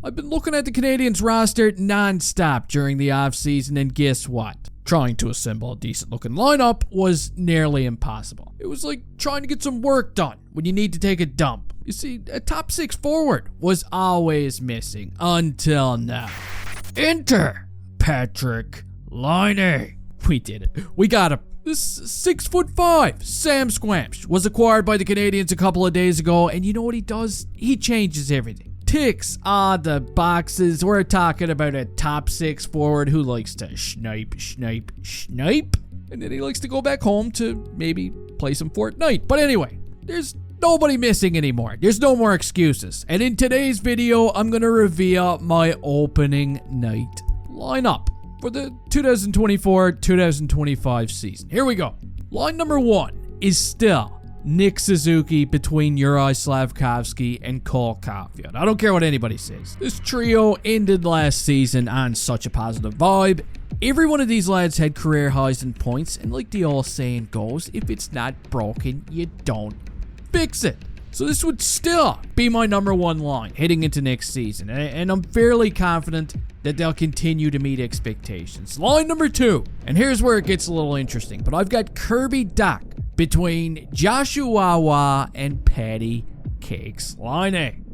I've been looking at the Canadiens roster non-stop during the offseason, and guess what? Trying to assemble a decent looking lineup was nearly impossible. It was like trying to get some work done when you need to take a dump. You see, a top 6 forward was always missing until now. Enter Patrik Laine. We did it. We got him. This 6'5" Sam Squamch was acquired by the Canadiens a couple of days ago, and you know what he does? He changes everything. Ticks all the boxes. We're talking about a top 6 forward who likes to snipe, and then he likes to go back home to maybe play some Fortnite. But anyway, there's nobody missing anymore. There's no more excuses. And in today's video, I'm going to reveal my opening night lineup for the 2024-2025 season. Here we go. Line number 1 is still Nick Suzuki between Juraj Slafkovsky and Cole Caulfield. I don't care what anybody says. This trio ended last season on such a positive vibe. Every one of these lads had career highs in points, and like the old saying goes, if it's not broken, you don't fix it. So this would still be my number 1 line heading into next season, and I'm fairly confident that they'll continue to meet expectations. Line number 2, and here's where it gets a little interesting, but I've got Kirby Dach between Joshua and Patty Cakes Laine.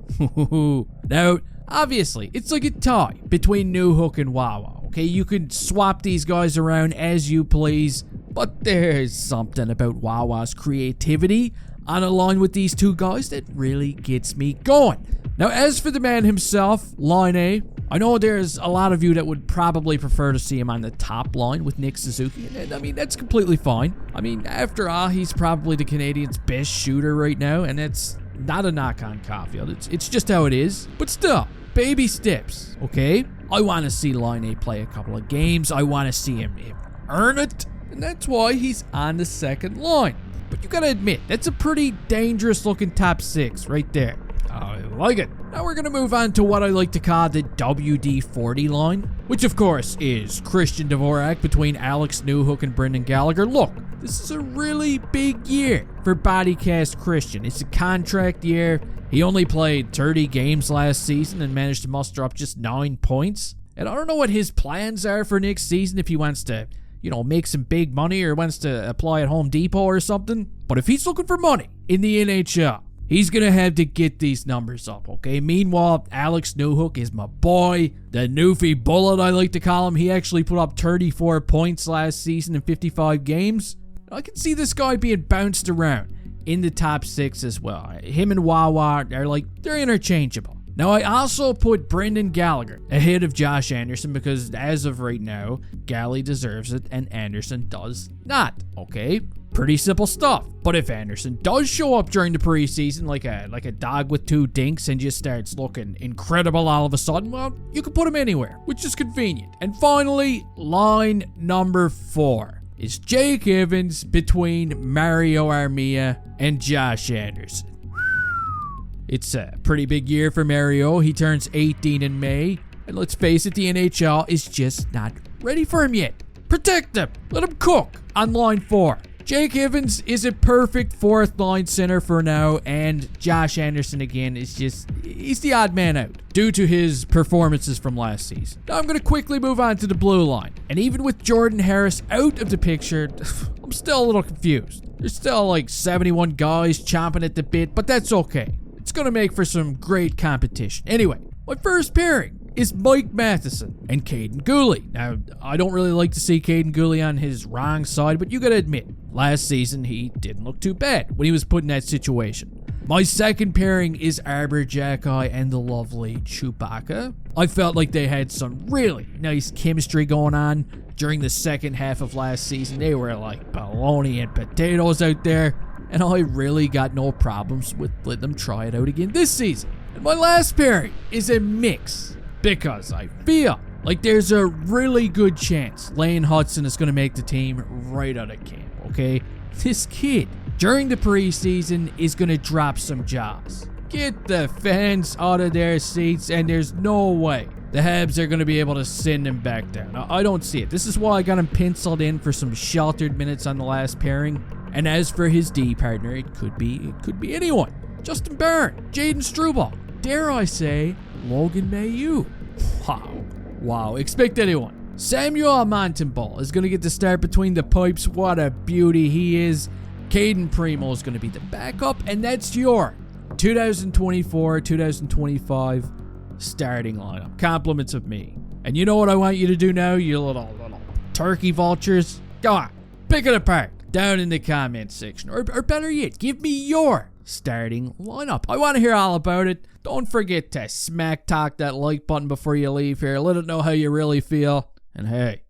Now, obviously, it's like a tie between Newhook and Wawa, okay? You can swap these guys around as you please, but there's something about Wawa's creativity on a line with these two guys that really gets me going. Now, as for the man himself, Laine, I know there's a lot of you that would probably prefer to see him on the top line with Nick Suzuki, and I mean, that's completely fine. I mean, after all, he's probably the Canadiens' best shooter right now, and that's not a knock on Caulfield. It's just how it is. But still, baby steps, okay? I want to see Laine play a couple of games. I want to see him earn it, and that's why he's on the second line. But you gotta admit, that's a pretty dangerous looking top 6 right there. I like it. Now we're gonna move on to what I like to call the WD-40 line, which of course is Christian Dvorak between Alex Newhook and Brendan Gallagher. Look, this is a really big year for Bodycast Christian. It's a contract year. He only played 30 games last season and managed to muster up just 9 points. And I don't know what his plans are for next season, if he wants to, make some big money or wants to apply at Home Depot or something. But if he's looking for money in the NHL, he's going to have to get these numbers up, okay? Meanwhile, Alex Newhook is my boy. The Newfie Bullet, I like to call him. He actually put up 34 points last season in 55 games. I can see this guy being bounced around in the top 6 as well. Him and Wawa are they're interchangeable. Now, I also put Brendan Gallagher ahead of Josh Anderson because as of right now, Gally deserves it and Anderson does not, okay? Pretty simple stuff. But if Anderson does show up during the preseason like a dog with 2 dinks and just starts looking incredible all of a sudden, well, you can put him anywhere, which is convenient. And finally, line number 4 is Jake Evans between Mario Armia and Josh Anderson. It's a pretty big year for Mario. He turns 18 in May. And let's face it, the NHL is just not ready for him yet. Protect him. Let him cook on line 4. Jake Evans is a perfect 4th line center for now. And Josh Anderson, again, he's the odd man out due to his performances from last season. Now I'm going to quickly move on to the blue line. And even with Jordan Harris out of the picture, I'm still a little confused. There's still 71 guys chomping at the bit, but that's okay. It's going to make for some great competition. Anyway, my first pairing is Mike Matheson and Caden Gooley. Now, I don't really like to see Caden Gooley on his wrong side, but you got to admit, last season he didn't look too bad when he was put in that situation. My second pairing is Arbor Jacki and the lovely Chewbacca. I felt like they had some really nice chemistry going on during the second half of last season. They were like bologna and potatoes out there. And I really got no problems with letting them try it out again this season. And my last pairing is a mix because I feel like there's a really good chance Lane Hudson is going to make the team right out of camp, okay? This kid, during the preseason, is going to drop some jaws. Get the fans out of their seats, and there's no way the Habs are going to be able to send him back down. I don't see it. This is why I got him penciled in for some sheltered minutes on the last pairing. And as for his D partner, it could be anyone. Justin Barron, Jaden Struble, dare I say, Logan Mailloux. Wow. Expect anyone. Samuel Montembeault is going to get the start between the pipes. What a beauty he is. Caden Primo is going to be the backup, and that's your 2024-2025 starting lineup. Compliments of me. And you know what I want you to do now, you little turkey vultures? Go on, pick it apart down in the comment section. Or better yet, give me your starting lineup. I want to hear all about it. Don't forget to smack talk that like button before you leave here. Let it know how you really feel. And hey,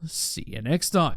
see you next time.